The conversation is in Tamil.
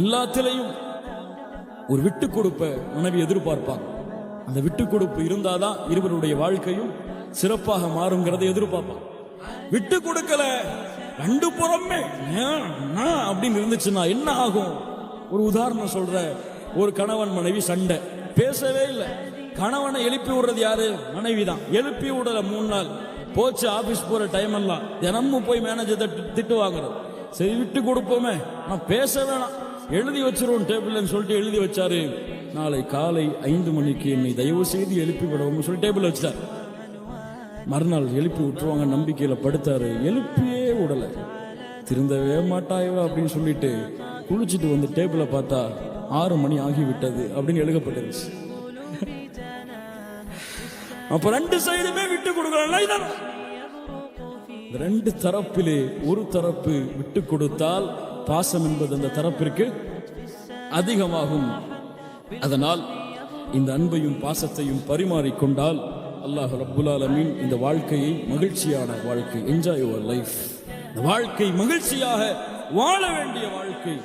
எல்லாத்திலையும் ஒரு விட்டு கொடுப்ப மனைவி எதிர்பார்ப்பாங்க. அந்த விட்டு கொடுப்பு இருந்தாதான் இருவருடைய வாழ்க்கையும் சிறப்பாக மாறுங்கிறத எதிர்பார்ப்பாங்க. விட்டு கொடுக்கல, ரெண்டு புறமே அப்படின்னு இருந்துச்சுன்னா என்ன ஆகும்? ஒரு உதாரணம் சொல்ற, ஒரு கணவன் மனைவி சண்டை, பேசவே இல்லை. கணவனை எழுப்பி விடுறது யாரு? மனைவி தான். எழுப்பி விடல 3 நாள் போச்சு. ஆபீஸ் போற டைம் எல்லாம் தினமும் போய் மேனேஜர் திட்டு வாங்குறது. சரி விட்டு கொடுப்போமே, நான் பேச வேணாம், எழுதி வச்சிருவோம் டேபிள்னு சொல்லிட்டு எழுதி வச்சாரு. நாளை காலை 5 மணிக்கு என்னை தயவு செய்து எழுப்பி விடவும் சொல்லி டேபிள் வச்சார். மறுநாள் எழுப்பி விட்டுருவாங்க நம்பிக்கையில படுத்தாரு. எழுப்பியே விடல. திருந்தவே மாட்டாயவா அப்படின்னு சொல்லிட்டு குளிச்சுட்டு வந்து டேபிளை பார்த்தா 6 மணி ஆகிவிட்டது அப்படின்னு எழுதப்பட்டிருச்சு. அப்ப 2 சைடுமே விட்டு கொடுக்கலாம். 2 தரப்பிலே ஒரு தரப்பு விட்டு கொடுத்தால் பாசம் என்பது அந்த தரப்பிற்கு அதிகமாகும். அதனால் இந்த அன்பையும் பாசத்தையும் பரிமாறிக்கொண்டால் அல்லாஹ் ரப்புல் ஆலமீன் இந்த வாழ்க்கையை மகிழ்ச்சியான வாழ்க்கை, என்ஜாய் யுவர் லைஃப், வாழ்க்கை மகிழ்ச்சியாக வாழ வேண்டிய வாழ்க்கை